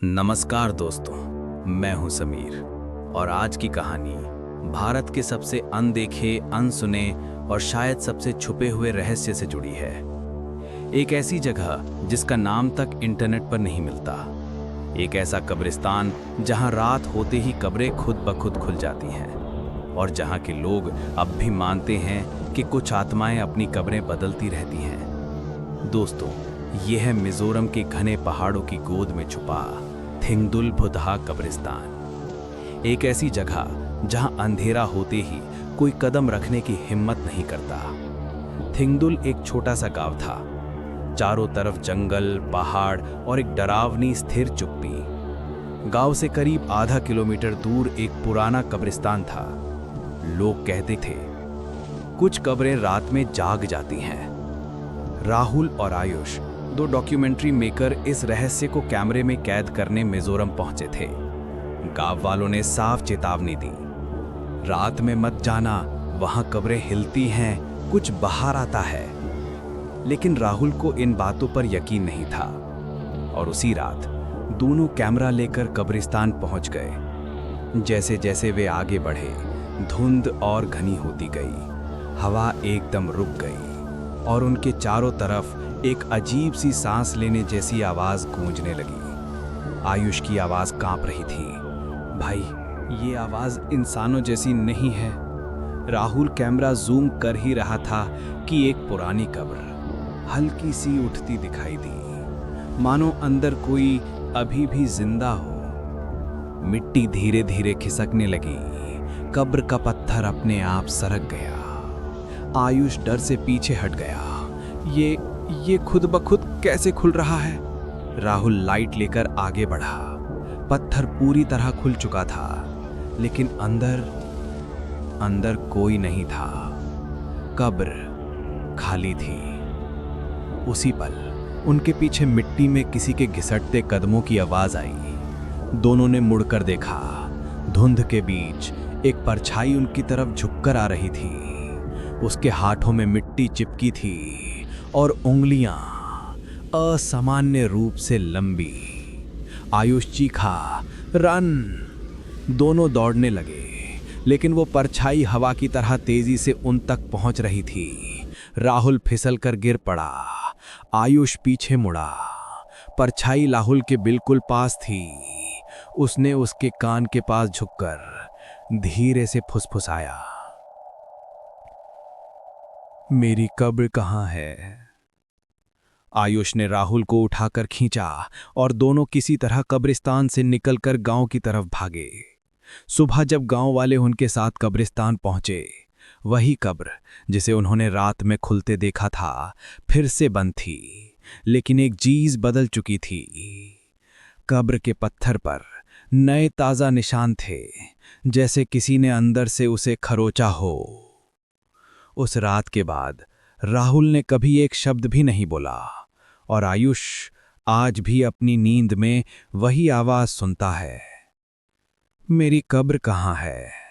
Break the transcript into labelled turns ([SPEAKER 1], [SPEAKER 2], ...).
[SPEAKER 1] नमस्कार दोस्तों, मैं हूं समीर और आज की कहानी भारत के सबसे अनदेखे, अनसुने और शायद सबसे छुपे हुए रहस्य से जुड़ी है। एक ऐसी जगह जिसका नाम तक इंटरनेट पर नहीं मिलता। एक ऐसा कब्रिस्तान जहां रात होते ही कब्रें खुद ब खुद खुल जाती हैं और जहां के लोग अब भी मानते हैं कि कुछ आत्माएं अपनी कब्रें बदलती रहती हैं। दोस्तों, यह है मिजोरम के घने पहाड़ों की गोद में छुपा थिंगदुल भुतहा कब्रिस्तान। एक ऐसी जगह जहां अंधेरा होते ही कोई कदम रखने की हिम्मत नहीं करता। थिंगदुल एक छोटा सा गांव था। चारों तरफ जंगल, पहाड़ और एक डरावनी स्थिर चुप्पी। गांव से करीब आधा किलोमीटर दूर एक पुराना कब्रिस्तान था। लोग कहते थे कुछ कब्रें रात में जाग जाती हैं। राहुल और आयुष, दो डॉक्यूमेंट्री मेकर, इस रहस्य को कैमरे में कैद करने मिजोरम पहुंचे थे। गांव वालों ने साफ चेतावनी दी, रात में मत जाना, वहां कब्रें हिलती हैं, कुछ बाहर आता है। लेकिन राहुल को इन बातों पर यकीन नहीं था और उसी रात दोनों कैमरा लेकर कब्रिस्तान पहुंच गए। जैसे जैसे वे आगे बढ़े, धुंध और घनी होती गई। हवा एकदम रुक गई और उनके चारों तरफ एक अजीब सी सांस लेने जैसी आवाज गूंजने लगी। आयुष की आवाज कांप रही थी, भाई ये आवाज इंसानों जैसी नहीं है। राहुल कैमरा जूम कर ही रहा था कि एक पुरानी कब्र हल्की सी उठती दिखाई दी, मानो अंदर कोई अभी भी जिंदा हो। मिट्टी धीरे धीरे खिसकने लगी, कब्र का पत्थर अपने आप सरक गया। आयुष डर से पीछे हट गया। ये खुद ब खुद कैसे खुल रहा है? राहुल लाइट लेकर आगे बढ़ा। पत्थर पूरी तरह खुल चुका था, लेकिन अंदर कोई नहीं था। कब्र खाली थी। उसी पल उनके पीछे मिट्टी में किसी के घिसटते कदमों की आवाज आई। दोनों ने मुड़कर देखा। धुंध के बीच एक परछाई उनकी तरफ झुककर आ रही थी। उसके हाथों में मिट्टी चिपकी थी और उंगलियां असामान्य रूप से लंबी। आयुष चीखा, रन! दोनों दौड़ने लगे, लेकिन वो परछाई हवा की तरह तेजी से उन तक पहुंच रही थी। राहुल फिसलकर गिर पड़ा। आयुष पीछे मुड़ा। परछाई राहुल के बिल्कुल पास थी। उसने उसके कान के पास झुककर धीरे से फुसफुसाया, मेरी कब्र कहाँ है? आयुष ने राहुल को उठाकर खींचा और दोनों किसी तरह कब्रिस्तान से निकलकर गांव की तरफ भागे। सुबह जब गांव वाले उनके साथ कब्रिस्तान पहुंचे, वही कब्र जिसे उन्होंने रात में खुलते देखा था फिर से बंद थी, लेकिन एक चीज बदल चुकी थी। कब्र के पत्थर पर नए ताजा निशान थे, जैसे किसी ने अंदर से उसे खरोचा हो। उस रात के बाद राहुल ने कभी एक शब्द भी नहीं बोला और आयुष आज भी अपनी नींद में वही आवाज सुनता है, मेरी कब्र कहाँ है?